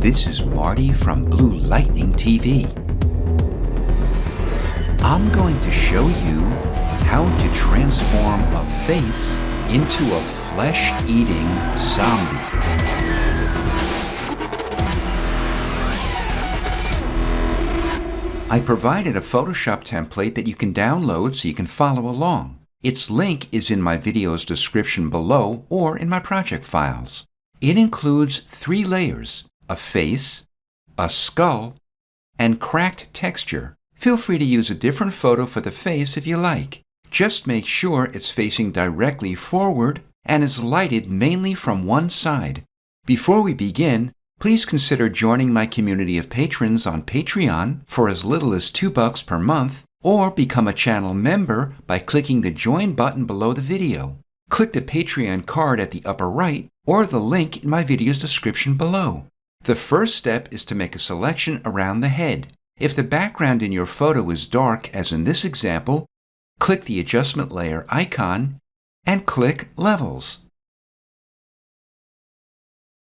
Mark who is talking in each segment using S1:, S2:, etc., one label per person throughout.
S1: This is Marty from Blue Lightning TV. I'm going to show you how to transform a face into a flesh-eating zombie. I provided a Photoshop template that you can download so you can follow along. Its link is in my video's description below or in my project files. It includes 3 layers: a face, a skull, and cracked texture. Feel free to use a different photo for the face if you like. Just make sure it's facing directly forward and is lighted mainly from one side. Before we begin, please consider joining my community of patrons on Patreon for as little as $2 per month, or become a channel member by clicking the Join button below the video. Click the Patreon card at the upper right or the link in my video's description below. The first step is to make a selection around the head. If the background in your photo is dark, as in this example, click the adjustment layer icon and click Levels.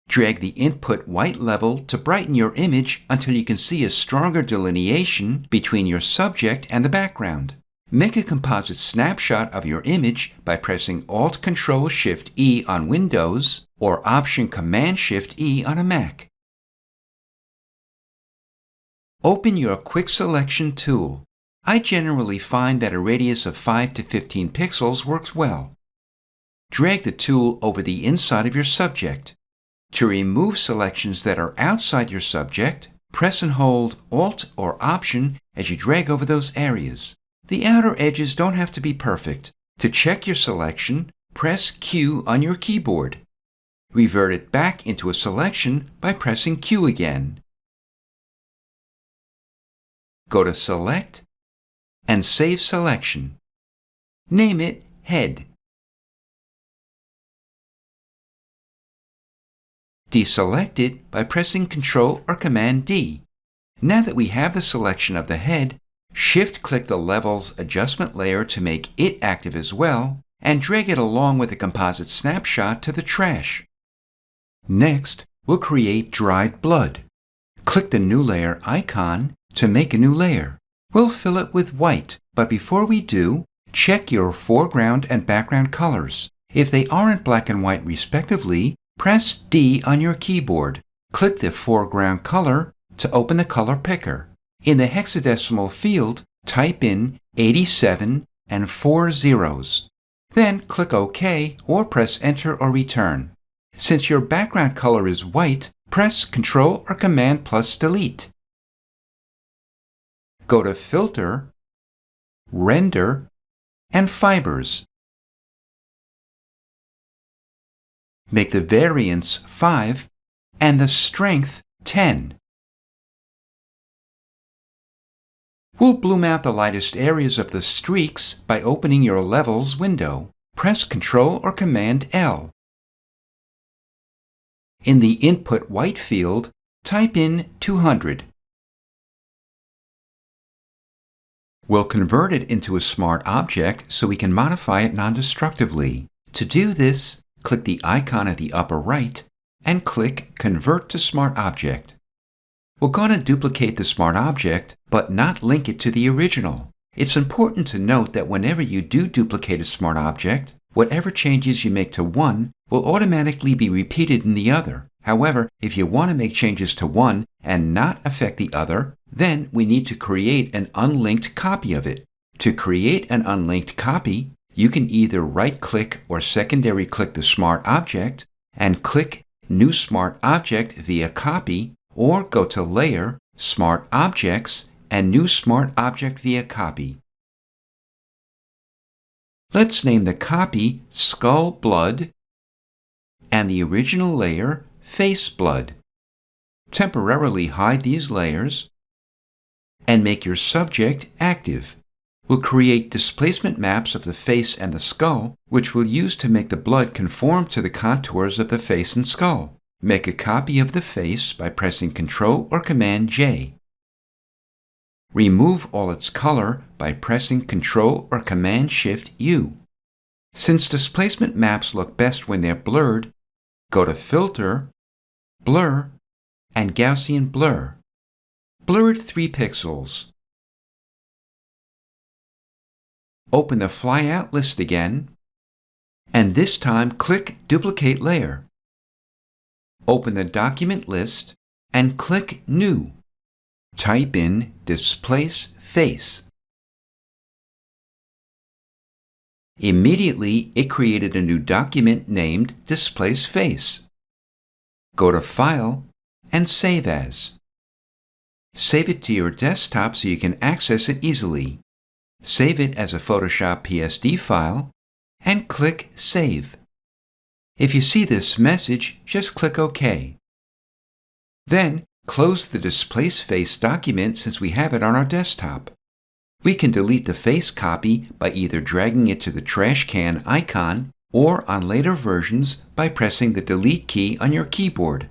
S1: Drag the input white level to brighten your image until you can see a stronger delineation between your subject and the background. Make a composite snapshot of your image by pressing Alt-Control-Shift-E on Windows or Option-Command-Shift-E on a Mac. Open your Quick Selection tool. I generally find that a radius of 5 to 15 pixels works well. Drag the tool over the inside of your subject. To remove selections that are outside your subject, press and hold Alt or Option as you drag over those areas. The outer edges don't have to be perfect. To check your selection, press Q on your keyboard. Revert it back into a selection by pressing Q again. Go to Select and Save Selection. Name it Head. Deselect it by pressing Ctrl or Command D. Now that we have the selection of the head, Shift-click the Levels adjustment layer to make it active as well, and drag it along with the composite snapshot to the trash. Next, we'll create dried blood. Click the New Layer icon to make a new layer. We'll fill it with white, but before we do, check your foreground and background colors. If they aren't black and white respectively, press D on your keyboard. Click the foreground color to open the color picker. In the hexadecimal field, type in 87 and 4 zeros. Then click OK or press Enter or Return. Since your background color is white, press Ctrl or Command plus Delete. Go to Filter, Render, and Fibers. Make the variance 5 and the strength 10. We'll bloom out the lightest areas of the streaks by opening your Levels window. Press Ctrl or Command L. In the Input White field, type in 200. We'll convert it into a smart object so we can modify it non-destructively. To do this, click the icon at the upper right and click Convert to Smart Object. We're going to duplicate the smart object, but not link it to the original. It's important to note that whenever you do duplicate a smart object, whatever changes you make to one will automatically be repeated in the other. However, if you want to make changes to one and not affect the other, then we need to create an unlinked copy of it. To create an unlinked copy, you can either right-click or secondary click the smart object and click New Smart Object via Copy, or go to Layer, Smart Objects, and New Smart Object via Copy. Let's name the copy Skull Blood and the original layer Face Blood. Temporarily hide these layers and make your subject active. We'll create displacement maps of the face and the skull, which we'll use to make the blood conform to the contours of the face and skull. Make a copy of the face by pressing Ctrl or Command J. Remove all its color by pressing Ctrl or Command Shift U. Since displacement maps look best when they're blurred, go to Filter, Blur, and Gaussian blur. Blur it 3 pixels. Open the flyout list again, and this time click Duplicate Layer. Open the document list and click New. Type in Displace Face. Immediately, it created a new document named Displace Face. Go to File and Save As. Save it to your desktop so you can access it easily. Save it as a Photoshop PSD file and click Save. If you see this message, just click OK. Then, close the Displace Face document since we have it on our desktop. We can delete the face copy by either dragging it to the trash can icon or on later versions by pressing the Delete key on your keyboard.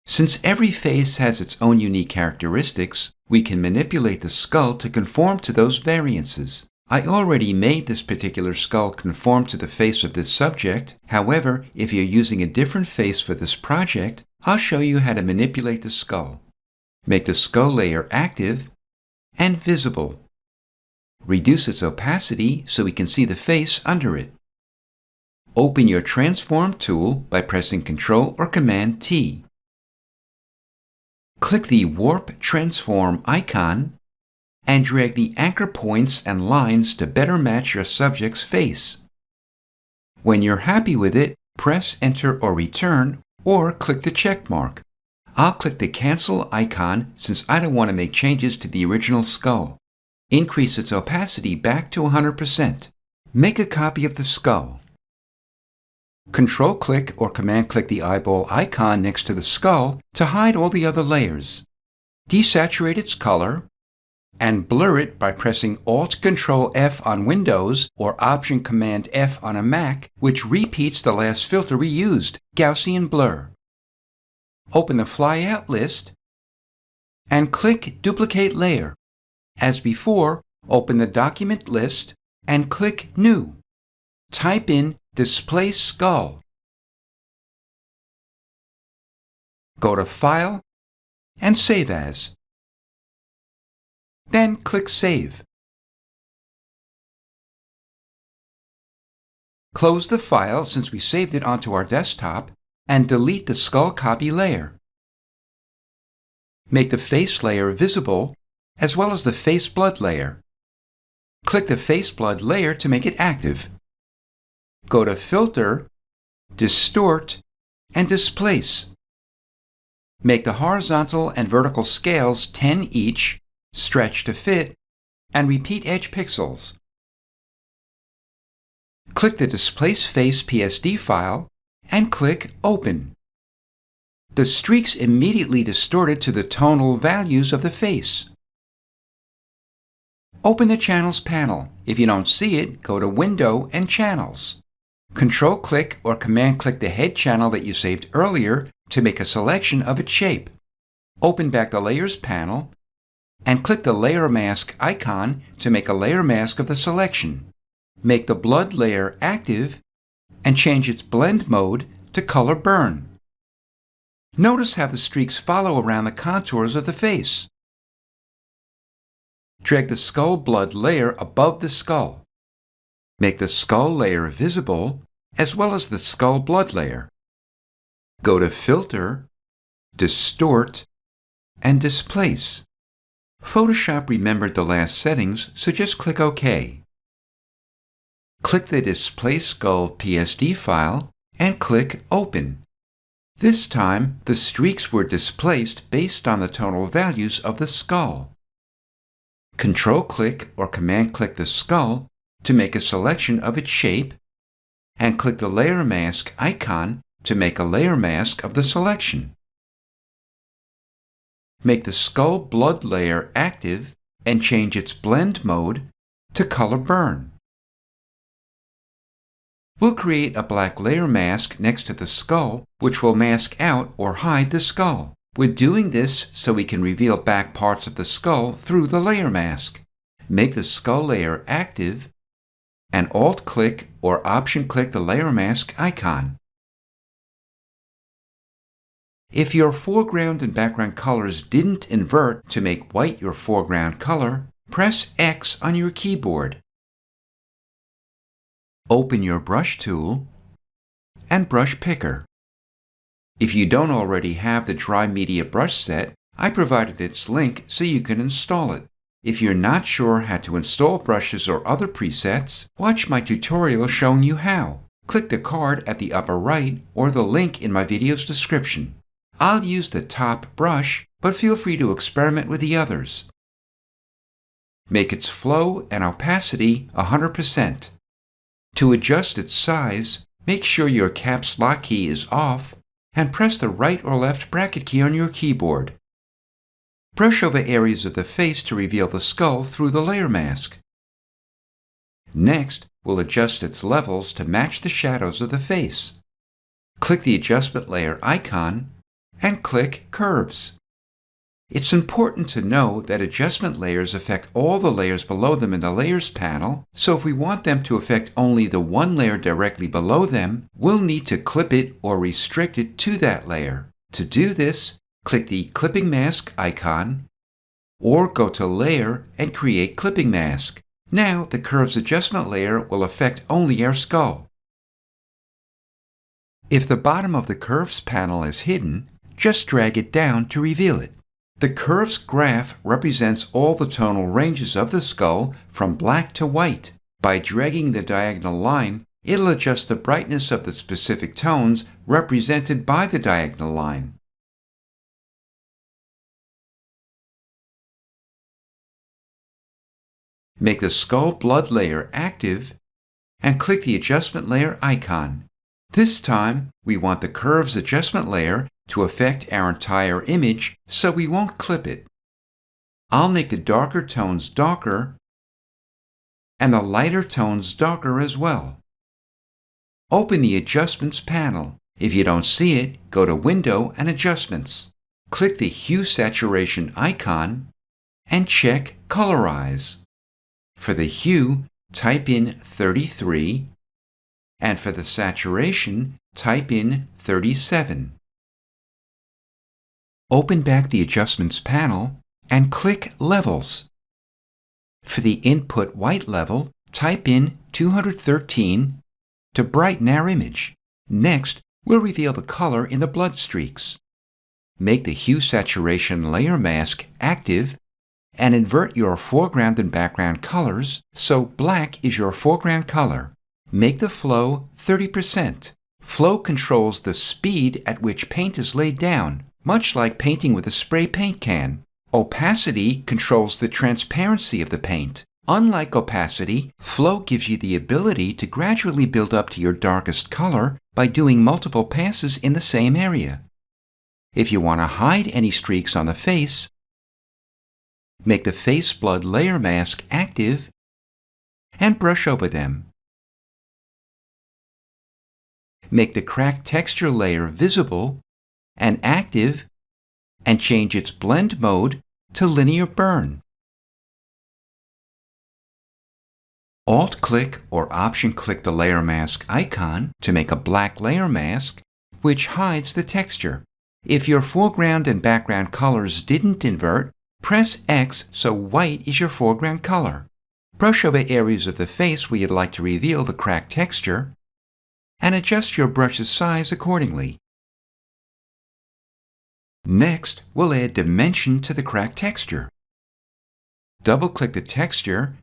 S1: Since every face has its own unique characteristics, we can manipulate the skull to conform to those variances. I already made this particular skull conform to the face of this subject. However, if you're using a different face for this project, I'll show you how to manipulate the skull. Make the skull layer active and visible. Reduce its opacity so we can see the face under it. Open your Transform tool by pressing Ctrl or Command T. Click the Warp Transform icon and drag the anchor points and lines to better match your subject's face. When you're happy with it, press Enter or Return or click the check mark. I'll click the Cancel icon since I don't want to make changes to the original skull. Increase its opacity back to 100%. Make a copy of the skull. Control-click or Command-click the eyeball icon next to the skull to hide all the other layers. Desaturate its color and blur it by pressing Alt-Control-F on Windows or Option-Command-F on a Mac, which repeats the last filter we used, Gaussian blur. Open the flyout list and click Duplicate Layer. As before, open the document list and click New. Type in Displace Skull. Go to File and Save As. Then click Save. Close the file since we saved it onto our desktop and delete the skull copy layer. Make the face layer visible as well as the face blood layer. Click the face blood layer to make it active. Go to Filter, Distort, and Displace. Make the horizontal and vertical scales 10 each, stretch to fit, and repeat edge pixels. Click the Displace Face PSD file and click Open. The streaks immediately distorted to the tonal values of the face. Open the Channels panel. If you don't see it, go to Window and Channels. Control-click or Command-click the head channel that you saved earlier to make a selection of its shape. Open back the Layers panel and click the Layer Mask icon to make a layer mask of the selection. Make the blood layer active and change its blend mode to Color Burn. Notice how the streaks follow around the contours of the face. Drag the skull blood layer above the skull. Make the skull layer visible as well as the skull blood layer. Go to Filter, Distort, and Displace. Photoshop remembered the last settings, so just click OK. Click the Displace Skull PSD file and click Open. This time, the streaks were displaced based on the tonal values of the skull. Control-click or Command-click the skull to make a selection of its shape, and click the Layer Mask icon to make a layer mask of the selection. Make the skull blood layer active and change its blend mode to Color Burn. We'll create a black layer mask next to the skull, which will mask out or hide the skull. We're doing this so we can reveal back parts of the skull through the layer mask. Make the skull layer active and Alt-click or Option-click the layer mask icon. If your foreground and background colors didn't invert to make white your foreground color, press X on your keyboard. Open your brush tool and brush picker. If you don't already have the dry media brush set, I provided its link so you can install it. If you're not sure how to install brushes or other presets, watch my tutorial showing you how. Click the card at the upper right or the link in my video's description. I'll use the top brush, but feel free to experiment with the others. Make its flow and opacity 100%. To adjust its size, make sure your caps lock key is off and press the right or left bracket key on your keyboard. Brush over areas of the face to reveal the skull through the layer mask. Next, we'll adjust its levels to match the shadows of the face. Click the adjustment layer icon and click Curves. It's important to know that adjustment layers affect all the layers below them in the Layers panel, so if we want them to affect only the one layer directly below them, we'll need to clip it or restrict it to that layer. To do this, click the Clipping Mask icon, or go to Layer and create Clipping Mask. Now the Curves adjustment layer will affect only our skull. If the bottom of the Curves panel is hidden, just drag it down to reveal it. The Curves graph represents all the tonal ranges of the skull from black to white. By dragging the diagonal line, it'll adjust the brightness of the specific tones represented by the diagonal line. Make the skull blood layer active and click the adjustment layer icon. This time, we want the Curves adjustment layer to affect our entire image, so we won't clip it. I'll make the darker tones darker and the lighter tones darker as well. Open the Adjustments panel. If you don't see it, go to Window and Adjustments. Click the HueSaturation icon and check Colorize. For the hue, type in 33, and for the saturation, type in 37. Open back the Adjustments panel and click Levels. For the input white level, type in 213 to brighten our image. Next, we'll reveal the color in the blood streaks. Make the HueSaturation layer mask active and invert your foreground and background colors so black is your foreground color. Make the flow 30%. Flow controls the speed at which paint is laid down, much like painting with a spray paint can. Opacity controls the transparency of the paint. Unlike opacity, flow gives you the ability to gradually build up to your darkest color by doing multiple passes in the same area. If you want to hide any streaks on the face, make the face blood layer mask active and brush over them. Make the cracked texture layer visible and active and change its blend mode to linear burn. Alt-click or Option-click the layer mask icon to make a black layer mask, which hides the texture. If your foreground and background colors didn't invert, press X so white is your foreground color. Brush over areas of the face where you'd like to reveal the cracked texture, and adjust your brush's size accordingly. Next, we'll add dimension to the cracked texture. Double-click the texture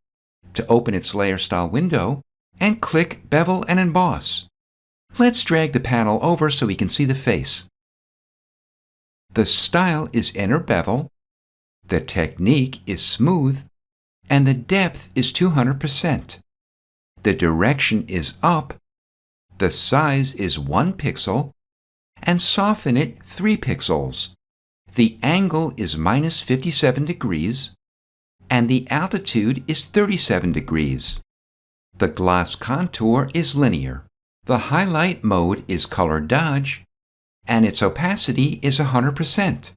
S1: to open its layer style window and click Bevel and Emboss. Let's drag the panel over so we can see the face. The style is Inner Bevel, the technique is Smooth, and the depth is 200%. The direction is up, the size is 1 pixel, and soften it 3 pixels. The angle is -57 degrees, and the altitude is 37 degrees. The gloss contour is linear. The highlight mode is Color Dodge, and its opacity is 100%.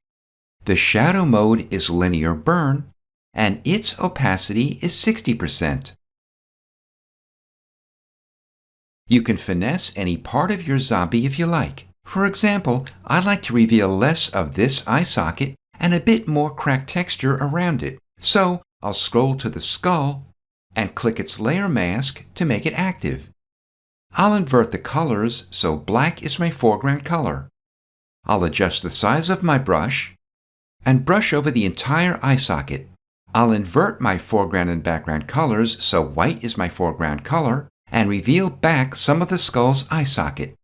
S1: The shadow mode is Linear Burn, and its opacity is 60%. You can finesse any part of your zombie if you like. For example, I'd like to reveal less of this eye socket and a bit more cracked texture around it. So I'll scroll to the skull and click its layer mask to make it active. I'll invert the colors so black is my foreground color. I'll adjust the size of my brush and brush over the entire eye socket. I'll invert my foreground and background colors so white is my foreground color and reveal back some of the skull's eye socket.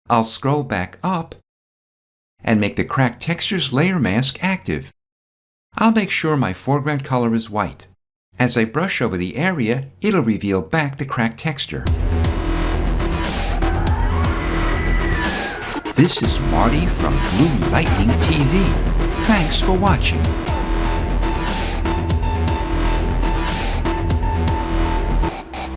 S1: I'll scroll back up and make the cracked textures layer mask active. I'll make sure my foreground color is white. As I brush over the area, it'll reveal back the cracked texture. This is Marty from Blue Lightning TV. Thanks for watching.